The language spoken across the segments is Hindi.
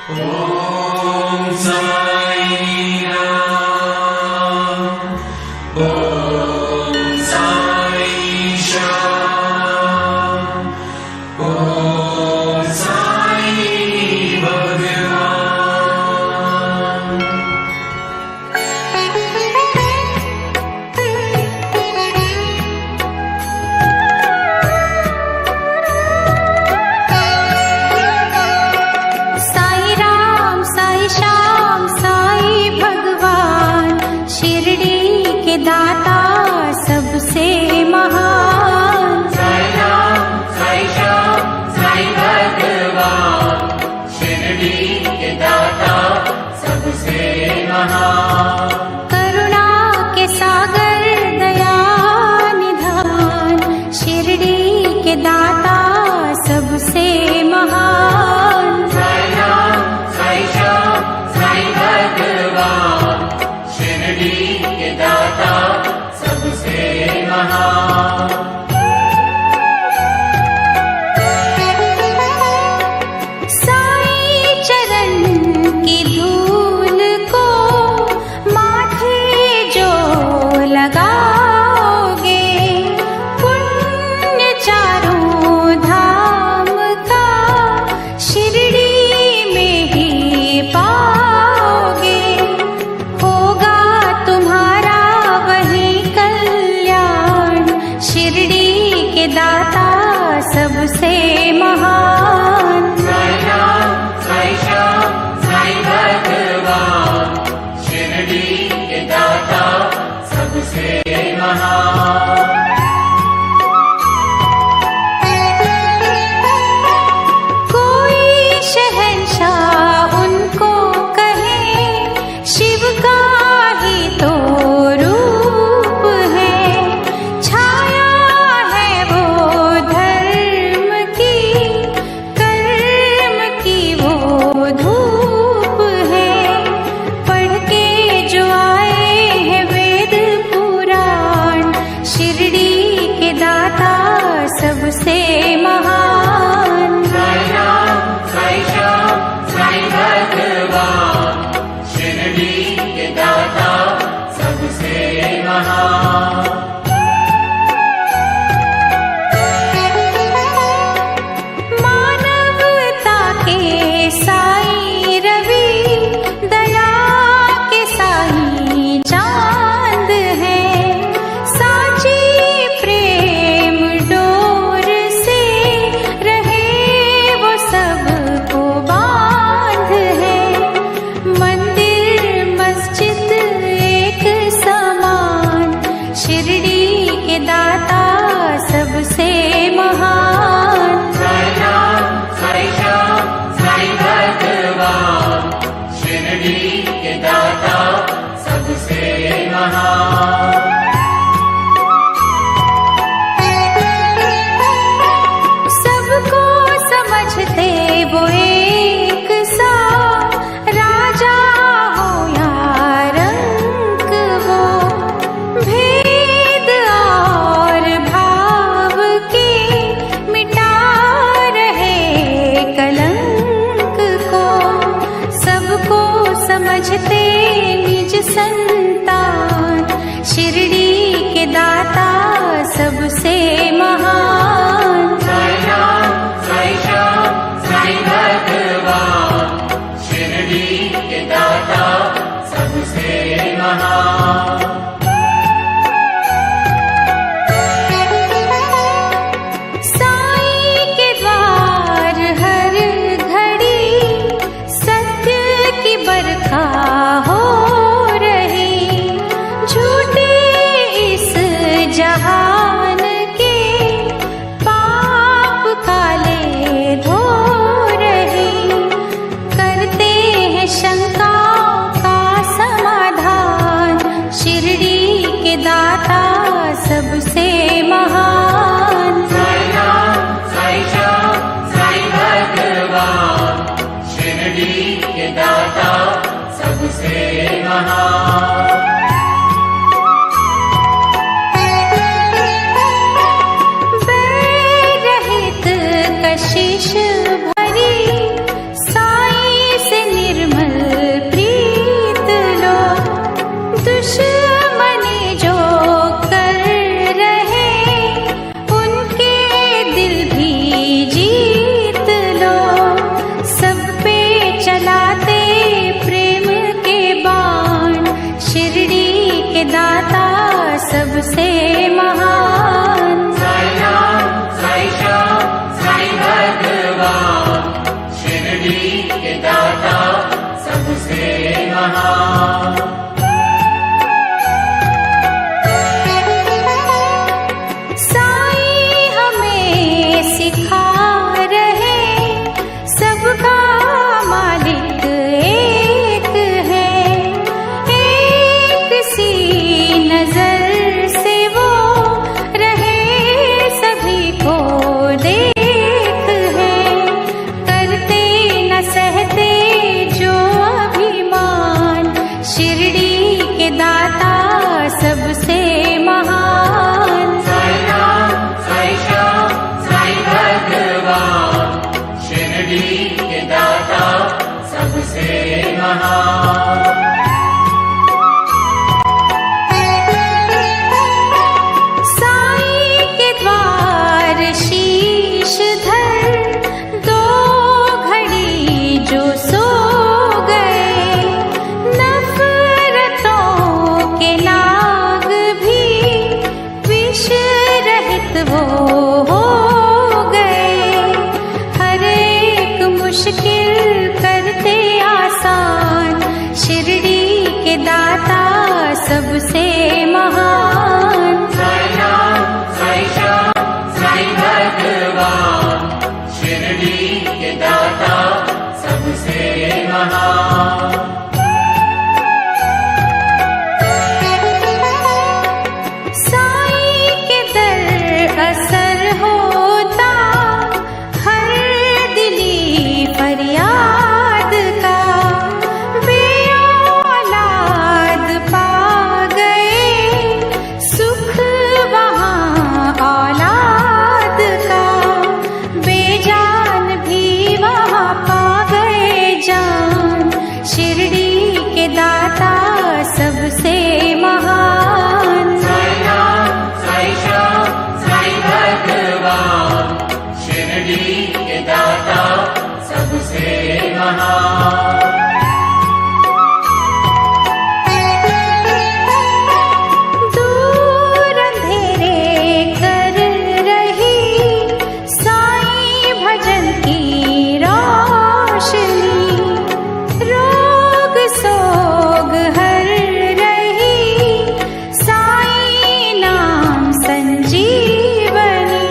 ओम साई राम, ओम साई श्याम, ओम साई भगवान। साई राम साई श्याम साई भगवान, शिरडी के दाता सबसे महान। साई राम साई श्याम साई भगवान, शिरडी के दाता सबसे महान। करुणा के सागर दया निधान, शिरडी के दाता सबसे महान। साई राम साई श्याम साई भगवान, शिरडी के दाता सबसे महान। साई चरण की धूल को माथे जो लगाओगे, पुण्य चारों धाम का शिरडी में ही पाओगे। होगा तुम्हारा वही कल्याण, शिरडी के दाता सबसे महान। साई राम साई श्याम साई भगवान, शिरडी के दाता सबसे महान। कोई शहंशाह उनको कहे, शिव का ही तो रूप है। छाया है वो धर्म की, कर्म की वो धूप है। पढ़ के जो आए हैं वेद पुराण, शिरडी के दाता सबसे महान। साई राम साई श्याम साई भगवान, शिरडी के दाता सबसे महान। मानवता के साई रवि, दया के साई चांद है। साची प्रेम डोर सबसे महान। साई राम साई श्याम साई भगवान, शिरडी के दाता सबसे महान। साई हमें सिखा रहे सबका मालिक एक है, एक सी नजर से वो रहे सभी को देख है। करते न सहते जो अभिमान, शिरडी के दाता सबसे महान। साई राम साई श्याम साई भगवान, शिरडी के दाता सबसे महान। साई के द्वार शीश धर दो घड़ी जो सो गए, नफरतों के नाग भी विष रहित वो हो गए। हर एक मुश्किल करते आसान, शिरडी के दाता सबसे महान। साई राम साई श्याम साई भगवान, शिरडी के दाता सबसे महान। साई के दर असर होता हर दिली फरियाद का, बेऔलाद पा गए सुख वहाँ औलाद का, बेजान भी वहाँ पा गए जान, शिरडी के दाता सबसे महान। साई राम साई श्याम साई भगवान, शिरडी के दाता सबसे महान। दूर अंधेरे कर रही साई भजन की रोशनी, रोग सोग हर रही साई नाम संजीवनी।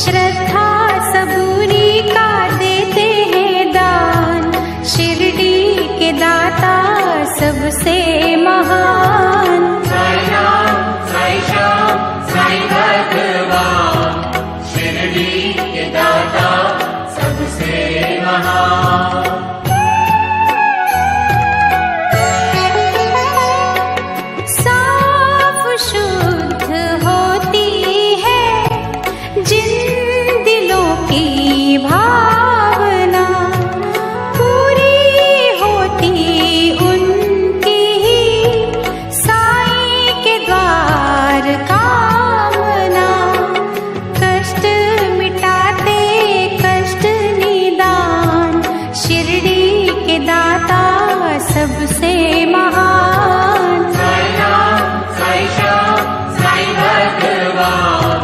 श्रद्धा सबूरी का देते हैं दान, शिरडी के दाता सबसे महान। साई राम साई श्याम साई भगवान, शिरडी के दाता सबसे महान। साफ शुद्ध होती है जिन दिलों की भावना, पूरी होती उनकी ही साई के द्वार कामना। कष्ट मिटाते कष्ट निदान, शिरडी के दाता सबसे महान। साई राम साई श्याम साई भगवान,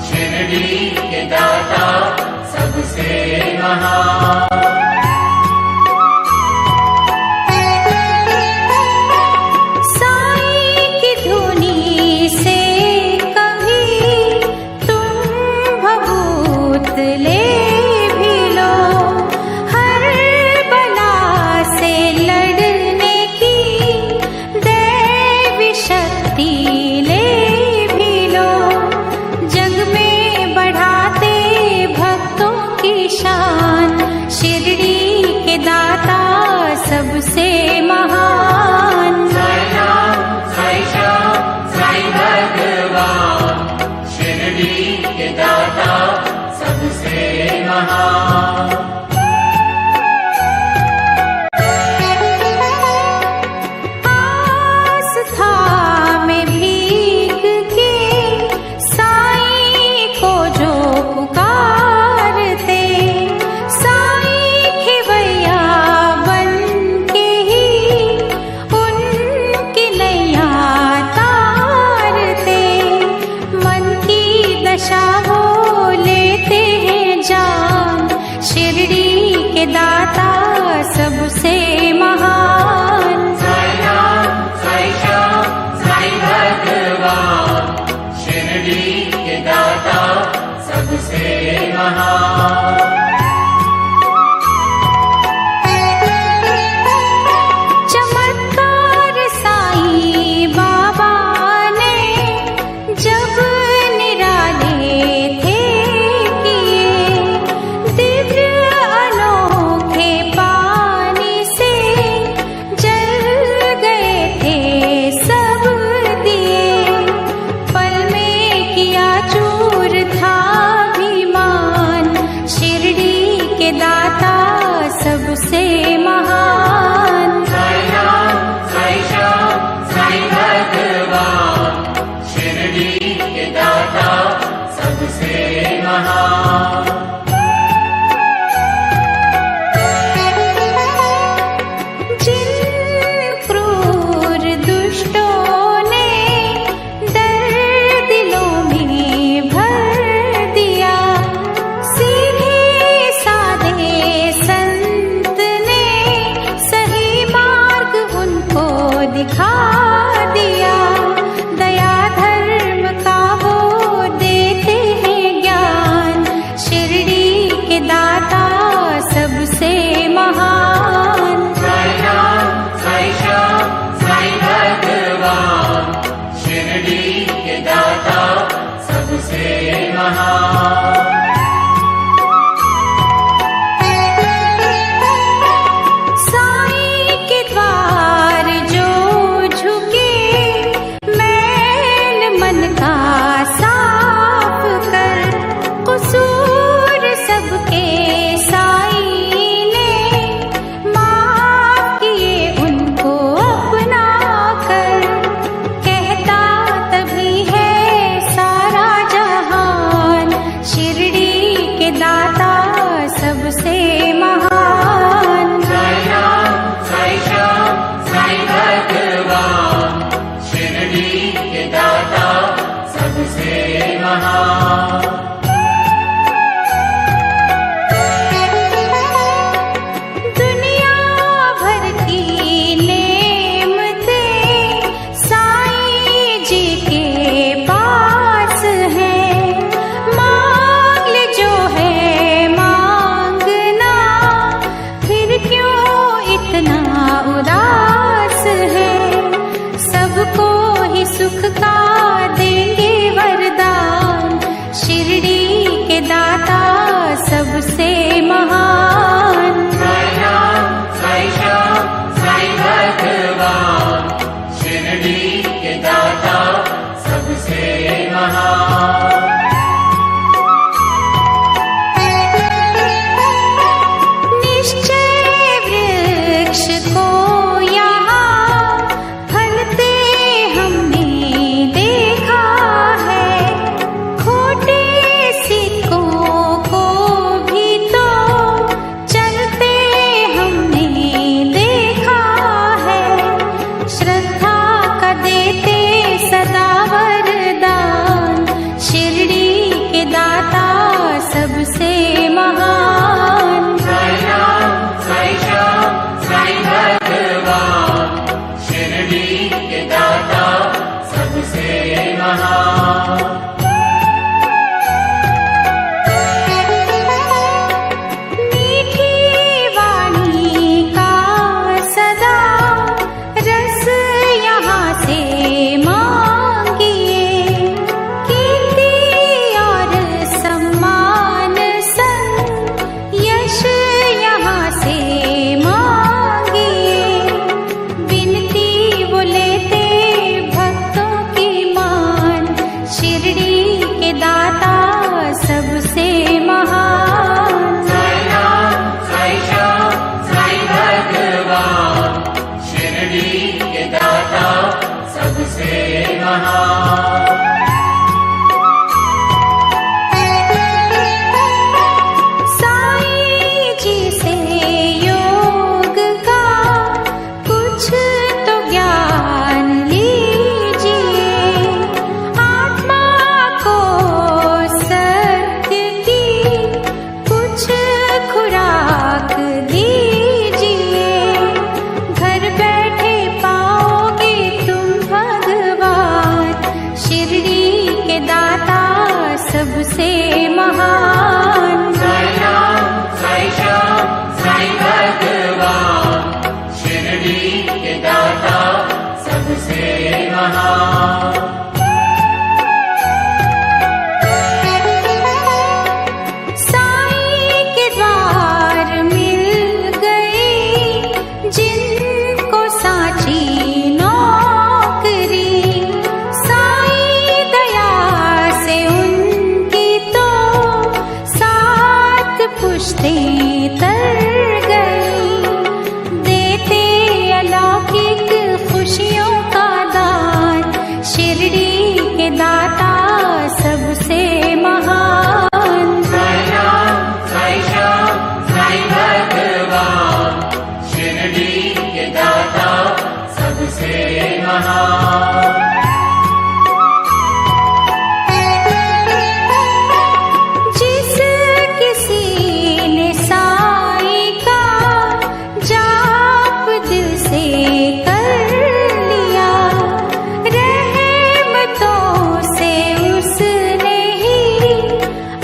शिरडी के दाता सबसे महान। साई की धुनी से कभी तुम भभूत ले भी लो, हर बला से लड़ने की दैवी शक्ति ले भी लो। जग में बढ़ाते भक्तों की शान, शिरडी के दाता सबसे महान। साई राम साई श्याम साई भगवान, शिरडी के दाता सबसे महान। चमत्कार साईं बाबा ने जब निराले थे किए, दिव्य अनोखे पानी से जल गए थे सब दिए। पल में किया चूर था अभिमान, शिरडी के दाता सबसे महान। साई राम साई श्याम साई भगवान, शिरडी के दाता सबसे महान। जिन क्रूर दुष्टों ने दर्द दिलों में भर दिया, सीधे साधे संत ने सही मार्ग उनको दिखा दिया। दया धर्म का वो देते हैं ज्ञान, शिरडी के दाता सबसे महान। साई राम साई श्याम साई भगवान, शिरडी के दाता सबसे महान। साईं के द्वार जो झुके, मैल मन का साफ कर, कसूर सबके किश्तें तर गई, देते अलौकिक खुशियों का दान, शिरडी के दाता सबसे महान। साईं राम, साईं श्याम, साईं भगवान, शिरडी के दाता सबसे महान। जिस किसी ने साईं का जाप दिल से कर लिया, रहमतों से उसने ही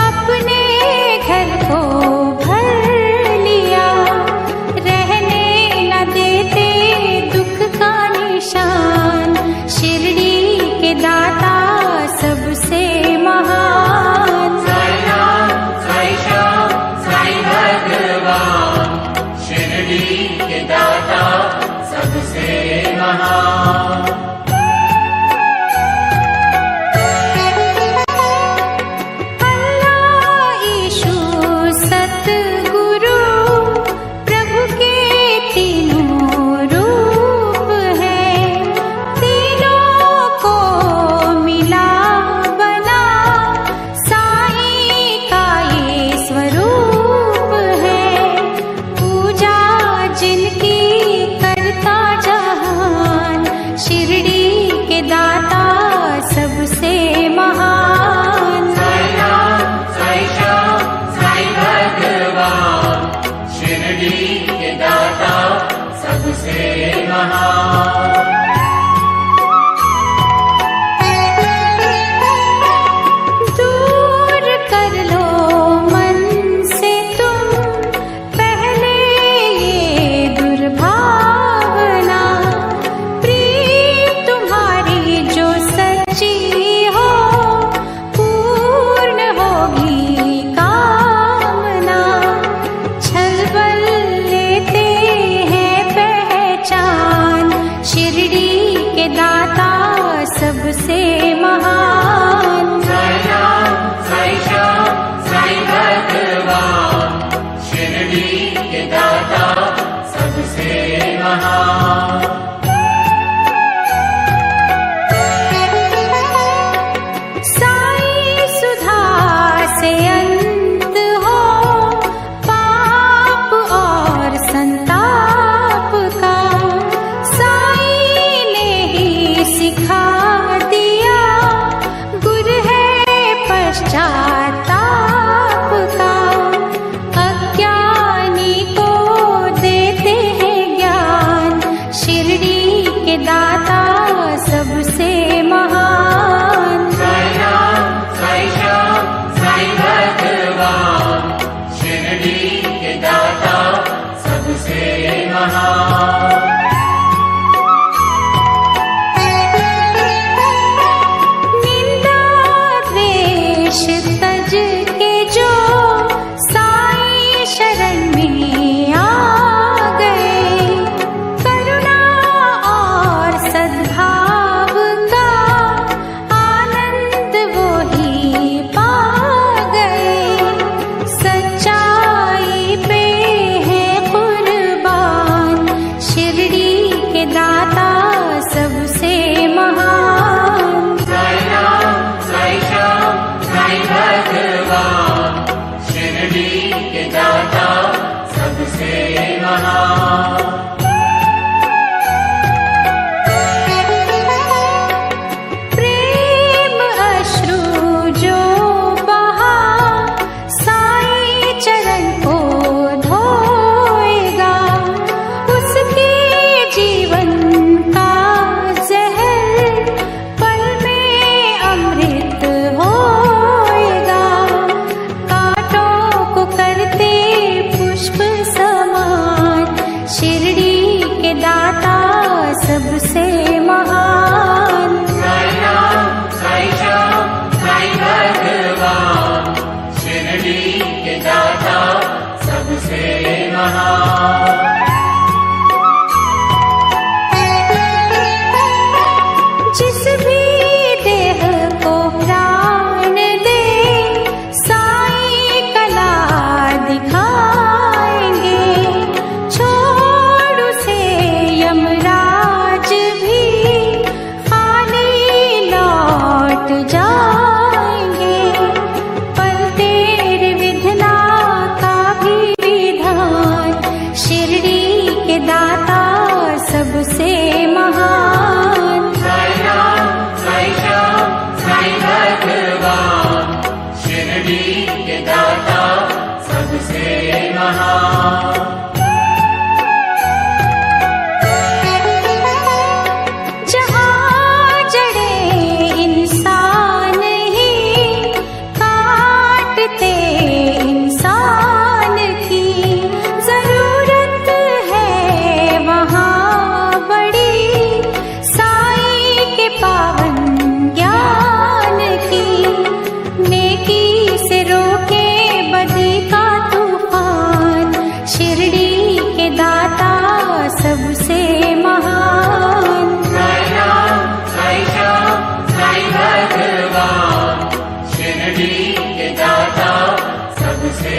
अपने घर को भर लिया। रहने न देते दुख का निशान, शिरडी के दाता सबसे महान। साईं राम, साईं श्याम, साईं भगवान, शिरडी के दाता सबसे महान। अल्लाह ईशु सतगुरु प्रभु के तीनों रूप हैं, तीनों को मिला बना साईं का ये स्वरूप है। पूजा जिनकी करता जहान, शिरडी के दाता सबसे महान। साईं राम, साईं श्याम, साईं भगवान, शिरडी के दाता सबसे महान। दूर कर लो मन से तुम पहले ये दुर्भावना, प्रीत तुम्हारी जो सच्ची हो पूर्ण होगी कामना। छलबल लेते हैं पहचान, शिरडी के दाता सबसे महान। साईं राम, साईं श्याम, साईं भगवान, शिरडी के दाता सबसे महान। साईं सुधा से अंत हो पाप और संताप का, साईं ने ही सिखा दिया गुर है पश्चाताप का। अज्ञानी को देते हैं ज्ञान, शिरडी के दाता सबसे महान। साईं राम, साईं श्याम, साईं भगवान, शिरडी के दाता सबसे महान। निंदा द्वेष तज के जो साईं शरण में आ गए, करुणा और सद्भाव का आनंद वो ही पा गए। सच्चाई पे है कुर्बान, शिरडी के दाता सबसे महान। साईं राम, साईं श्याम, साईं भगवान, शिरडी के दाता सबसे महान। प्रेम अश्रु जो बहा साईं चरण को धोएगा, उसके जीवन का जहर पल में अमृत होएगा। कांटों को करते पुष्प समान, शिरडी के दाता सबसे महान। साईं राम, साईं श्याम, साईं भगवान, शिरडी के दाता सबसे महान। जिस भी देह को प्राण दे साईं कला दिखा सबसे महान। जहाँ जड़े इंसान ही काटते इंसान की जरूरत है वहाँ बड़ी साईं के पावन ज्ञान की। नेकी से रोके बदी का तूफान, शिरडी के दाता सबसे महान। साई राम, साई श्याम, साई भगवान, शिरडी के दाता सबसे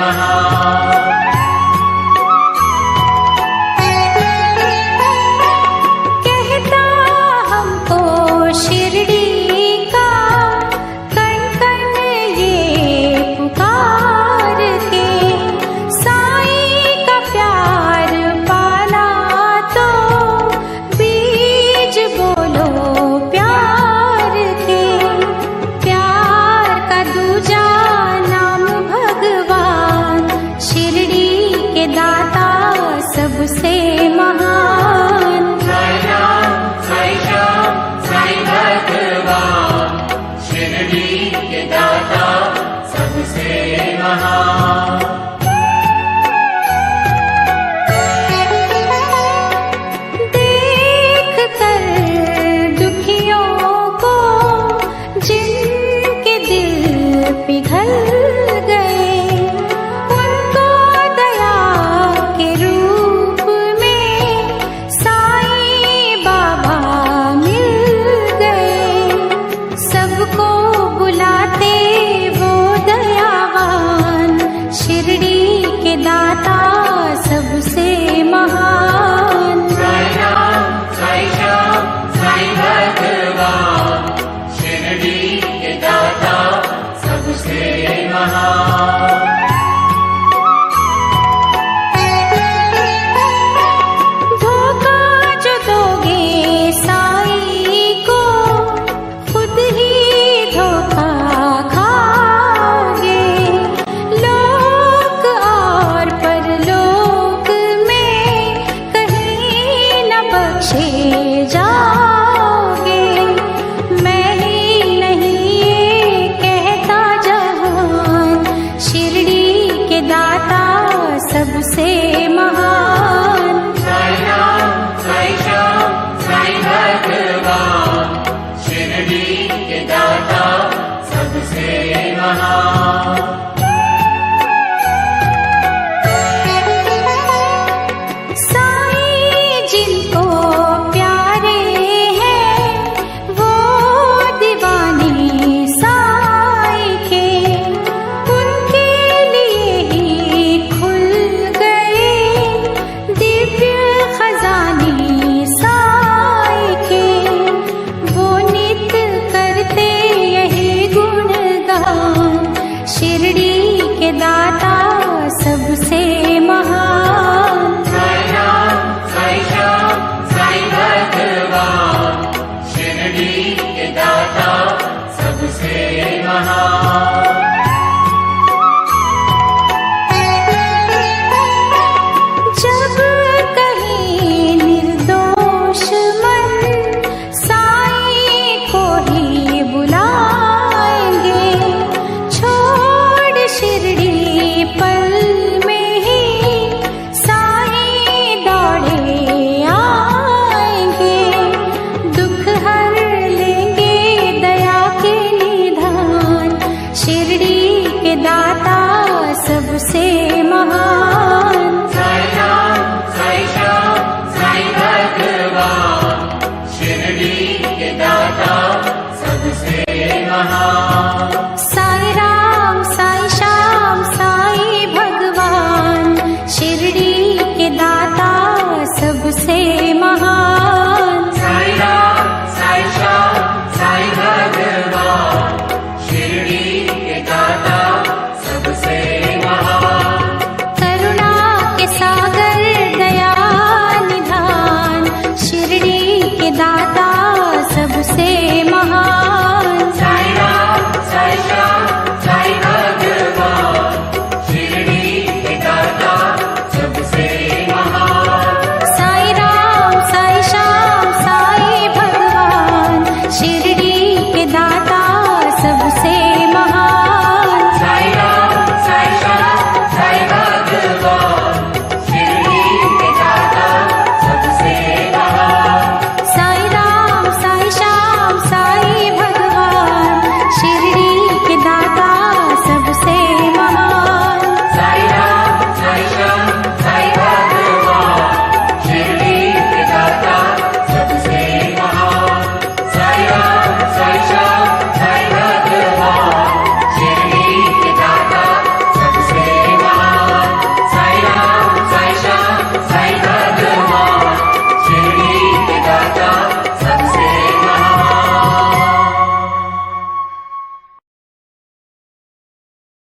महान। कहता हमको शिरडी का कण कण ये पुकार के, साईं का प्यार पाना तो बीज बोलो प्यार के। प्यार का दूजा नाम भगवान, शिरडी के दाता सबसे महान। साई राम, साई श्याम, साई भगवान, शिरडी के दाता सबसे महान। देख कर दुखियों को जिनके दिल पिघल गए, उनको दया के रूप में साईं बाबा मिल गए। सबको बुलाते वो दयावान, शिरडी के दाता सबसे महान। साई राम, साई श्याम, साई भगवान, शिरडी के दाता सबसे महान। धोखा जो दोगे साईं को, खुद ही धोखा खाओगे। लोक और परलोक में कहीं न बख्शे जाओगे। मैं ही नहीं ये कहता जहान, शिरडी के दाता सबसे महान। साई राम, साई श्याम, साई भगवान, शिरडी के दाता सबसे महान। साईं जिनको प्यारे हैं वो दीवाने साईं के, उनके लिए ही खुल गए दिव्य खजाने साईं के। वो नित करते यही गुणगान, शिरडी के दाता